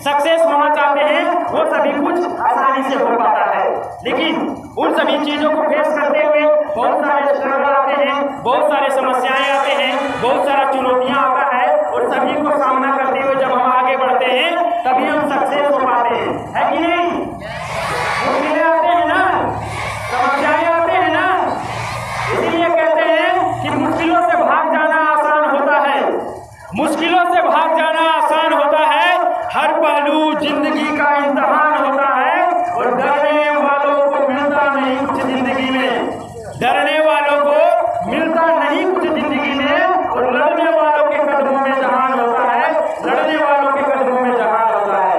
Success होना चाहते हैं वो सभी कुछ आसानी से हो पाता है। लेकिन उन सभी चीज़ों को फेस करते हुए बहुत सारे स्ट्रगल आते हैं, बहुत सारे समस्याएं आते हैं, बहुत सारा चुनौतियां आता है, और सभी को सामना करते हुए जब हम आगे बढ़ते हैं तभी हम सक्सेस हो पाते हैं, है कि नहीं? मुश्किलें आते हैं ना, समस्याएं आते हैं ना, इसीलिए कहते हैं कि मुश्किलों से भाग जाना आसान होता है। मुश्किलों से भाग जाना आसान होता है। हर पहलू जिंदगी का इम्तिहान होता है, और डरने वालों को मिलता नहीं कुछ जिंदगी में, डरने वालों को मिलता नहीं कुछ जिंदगी में, और लड़ने वालों के कदमों में जहान होता है, लड़ने वालों के कदमों में जहान होता है।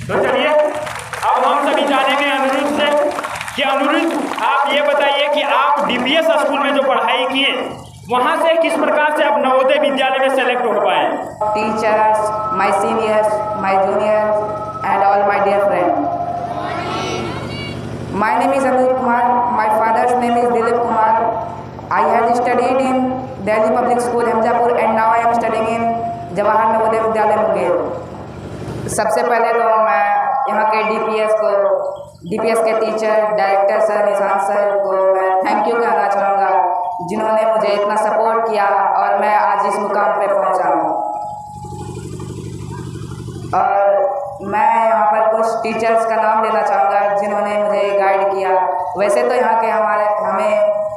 तो चलिए अब हम सभी जानेंगे अनुरुद्ध से कि अनुरुद्ध आप ये बताइए कि आप डीपीएस स्कूल में जो पढ़ाई किए वहाँ से किस प्रकार से आप नवोदय विद्यालय में सेलेक्ट हो पाए? Teachers, my seniors, my juniors, and all my dear friends. My name is Anuruddh Kumar. My father's name is Dilip Kumar. I had studied in Delhi Public School, Hamjapur, and now I am studying in Jawahar Navodaya Vidyalaya Munger. सबसे पहले तो मैं यहाँ के DPS के teacher, director sir, Nishant sir को मैं thank you कहना चाहूँगा, जिन्होंने मुझे इतना सपोर्ट किया और मैं आज इस मुकाम पे पहुँचा हूँ। और मैं यहाँ पर कुछ टीचर्स का नाम लेना चाहूँगा जिन्होंने मुझे गाइड किया। वैसे तो यहाँ के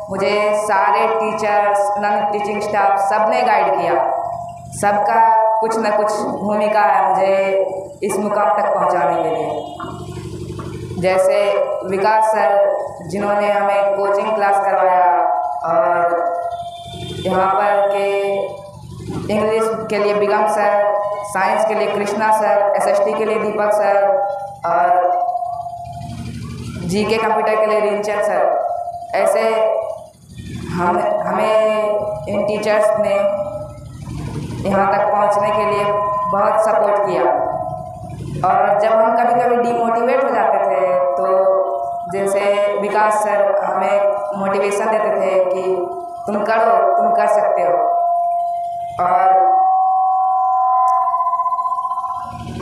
मुझे सारे टीचर्स, नॉन टीचिंग स्टाफ सब ने गाइड किया, सबका कुछ न कुछ भूमिका है मुझे इस मुकाम तक पहुँचाने के लिए। जैसे विकास सर जिन्होंने हमें कोचिंग क्लास करवाया, और यहाँ पर के इंग्लिश के लिए बिगम सर, साइंस के लिए कृष्णा सर, एसएसटी के लिए दीपक सर, और जीके कंप्यूटर के लिए रिंचन सर। ऐसे हमें इन टीचर्स ने यहाँ तक पहुँचने के लिए बहुत सपोर्ट किया। और जब हम कभी कभी डीमोटिवेट हो जाते थे तो जैसे विकास सर हमें मोटिवेशन देते थे कि तुम करो, तुम कर सकते हो। और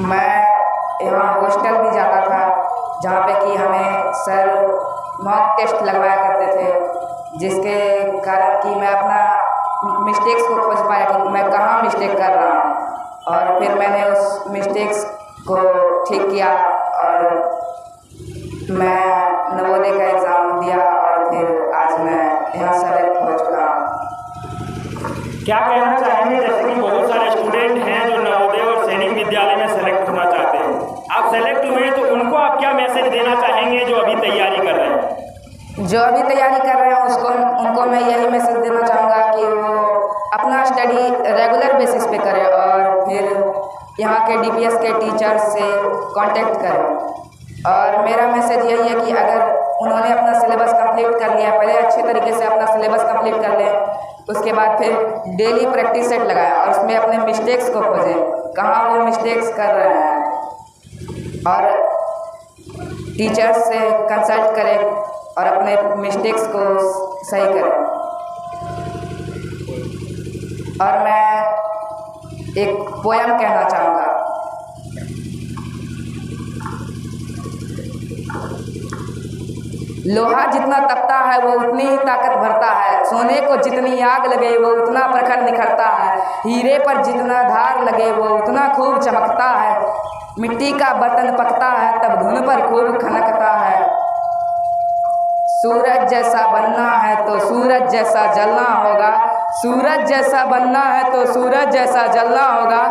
मैं यहाँ हॉस्टल भी जाता था जहाँ पे कि हमें सर मॉक टेस्ट लगवाया करते थे, जिसके कारण कि मैं अपना मिस्टेक्स को खोज पाया कि मैं कहाँ मिस्टेक कर रहा हूँ, और फिर मैंने उस मिस्टेक्स को ठीक किया और मैं नवोदय का एग्ज़ाम दिया, और फिर आज मैं यहाँ सेलेक्ट हो चुका हूँ। क्या कहना चाहेंगे, जैसे कि बहुत सारे स्टूडेंट हैं जो नवोदय और सैनिक विद्यालय में सेलेक्ट होना चाहते हैं, आप सेलेक्ट हुए तो उनको आप क्या मैसेज देना चाहेंगे जो अभी तैयारी कर रहे हैं? जो अभी तैयारी कर रहे हैं उनको मैं यही मैसेज देना चाहूँगा कि वो अपना स्टडी रेगुलर बेसिस पे करें, और फिर यहाँ के डीपीएस के टीचर्स से कांटेक्ट करें। और मेरा मैसेज यही है कि अगर उन्होंने अपना सिलेबस कंप्लीट कर लिया, पहले अच्छे तरीके से अपना सिलेबस कंप्लीट कर लें, उसके बाद फिर डेली प्रैक्टिस सेट लगाएं और उसमें अपने मिस्टेक्स को खोजें, कहाँ वो मिस्टेक्स कर रहे हैं, और टीचर्स से कंसल्ट करें और अपने मिस्टेक्स को सही करें। और मैं एक पोयम कहना चाहूँगा। लोहा जितना तपता है वो उतनी ही ताकत भरता है, सोने को जितनी आग लगे वो उतना प्रखर निखरता है, हीरे पर जितना धार लगे वो उतना खूब चमकता है, मिट्टी का बर्तन पकता है तब धुन पर खूब खनकता है। सूरज जैसा बनना है तो सूरज जैसा जलना होगा, सूरज जैसा बनना है तो सूरज जैसा जलना होगा,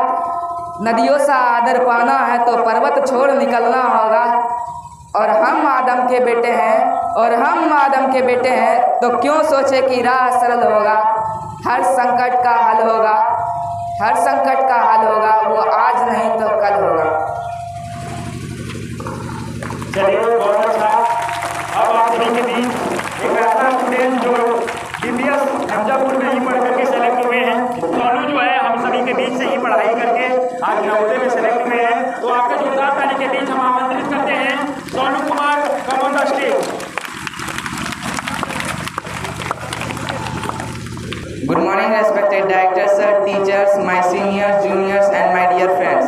नदियों सा आदर पाना है तो पर्वत छोड़ निकलना होगा, और हम आदम के बेटे हैं, और हम आदम के बेटे हैं तो क्यों सोचे कि राह सरल होगा, हर संकट का हल होगा, हर संकट का हल होगा, वो आज नहीं तो कल होगा। चलिए बहुत अच्छा। अब आप सभी के बीच एक ऐसा स्टूडेंट जो डीपीएस हमजापुर में ही पढ़ करके सेलेक्ट हुए हैं, सोनू जो है हम सभी के बीच से ही पढ़ाई करके आज नवोदय में सेलेक्ट हुए हैं, तो आपके जोरदार ताली के बीच हम आमंत्रित करते हैं Sonu Kumar, come on the stage. Good morning, respected director, sir, teachers, my seniors, juniors, and my dear friends.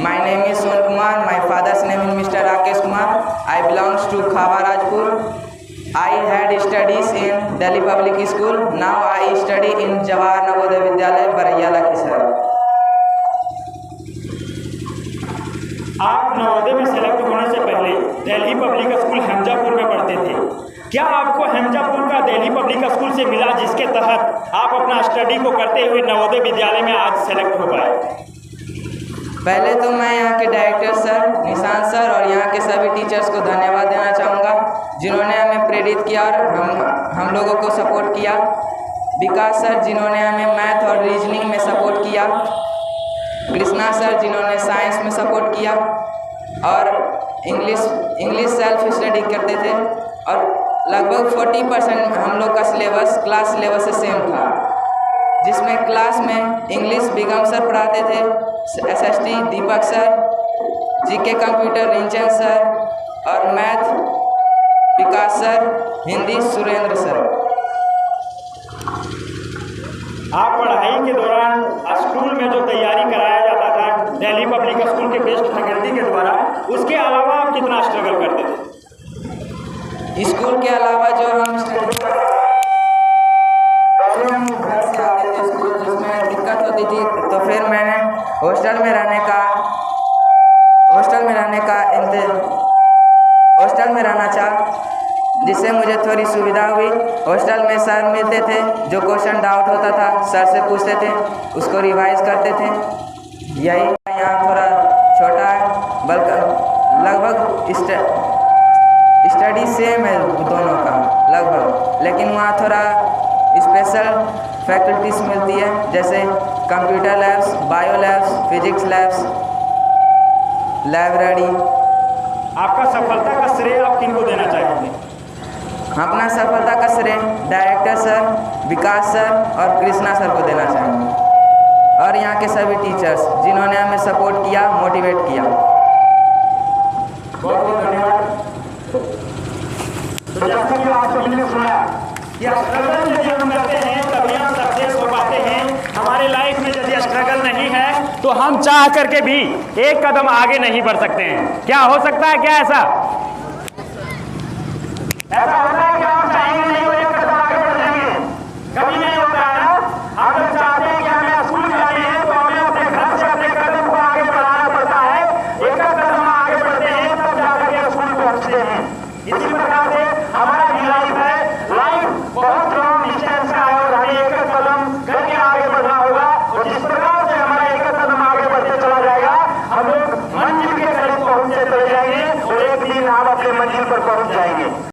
My name is Sun Kumar. My father's name is Mr. Rakesh Kumar. I belongs to Khawa Rajpur. I had studies in Delhi Public School. Now I study in Jawahar Navodaya Vidyalaya, Baraiya, Lakhisar. आप नवोदय में select होने से पहले Delhi public school Hamzapur में पढ़ते थे। क्या आपको हमजापुर का दिल्ली पब्लिक स्कूल से मिला जिसके तहत आप अपना स्टडी को करते हुए नवोदय विद्यालय में आज सेलेक्ट हो पाए? पहले तो मैं यहाँ के डायरेक्टर सर, निशांत सर और यहाँ के सभी टीचर्स को धन्यवाद देना चाहूँगा जिन्होंने हमें प्रेरित किया और हम लोगों को सपोर्ट किया। विकास सर जिन्होंने हमें मैथ और रीजनिंग में सपोर्ट किया। कृष्णा सर जिन्होंने साइंस में सपोर्ट किया और इंग्लिश सेल्फ स्टडी करते थे और लगभग 40% हम लोग का सिलेबस क्लास सिलेबस से सेम था, जिसमें क्लास में इंग्लिश बिगम सर पढ़ाते थे, SST Deepak sir, GK computer Rinchen sir और math Vikas sir, Hindi Surendra sir. आप पढ़ाई के दौरान स्कूल में जो तैयारी कराया जाता था दिल्ली पब्लिक स्कूल के बेस्ट फैकल्टी के द्वारा, उसके अलावा आप कितना स्ट्रगल करते थे? स्कूल के अलावा जो हम पहले हम घर से आते थे स्कूल, जिसमें दिक्कत होती थी, तो फिर मैंने हॉस्टल में रहना चाहा, जिससे मुझे थोड़ी सुविधा हुई। हॉस्टल में सर मिलते थे, जो क्वेश्चन डाउट होता था सर से पूछते थे, उसको रिवाइज करते थे। यही यहाँ थोड़ा छोटा है, बल्कि लगभग स्टडी सेम है दोनों का लगभग, लेकिन वहाँ थोड़ा स्पेशल फैकल्टीज मिलती है, जैसे computer labs, bio labs, physics labs, library. आपका सफलता का श्रेय आप किनको देना चाहेंगे? अपना सफलता का श्रेय डायरेक्टर सर, विकास सर और कृष्णा सर को देना चाहेंगे और यहाँ के सभी टीचर्स जिन्होंने हमें सपोर्ट किया, मोटिवेट किया। बहुत बहुत धन्यवाद। तो जैसा कि आप सभी ने सुना कि स्ट्रगल यदि हम करते हैं तभी हम सक्सेस हो पाते हैं। हमारे लाइफ में यदि स्ट्रगल नहीं है तो हम चाह करके भी एक कदम आगे नहीं बढ़ सकते हैं। क्या हो सकता है क्या ऐसा होता है कि हम चाहेंगे नहीं और एक कदम आगे बढ़ जाएंगे? कभी नहीं होता है ना। हम जब चाहते हैं कि हमें स्कूल जानी है तो हमें अपने घर से अपने कदम को आगे बढ़ाना पड़ता है। एक कदम आगे बढ़ते हैं तब जाकर के स्कूल पहुंचते हैं। इसी प्रकार से हमारा भी लाइफ है। लाइफ बहुत लॉन्ग डिस्टेंस का है और हमें एक कदम करके आगे बढ़ना होगा और जिस प्रकार से हमारा एक कदम आगे बढ़ते चला जाएगा हम लोग मंजिल के करीब पहुंचते चले जाएंगे और एक दिन हम अपने मंजिल पर पहुंच जाएंगे।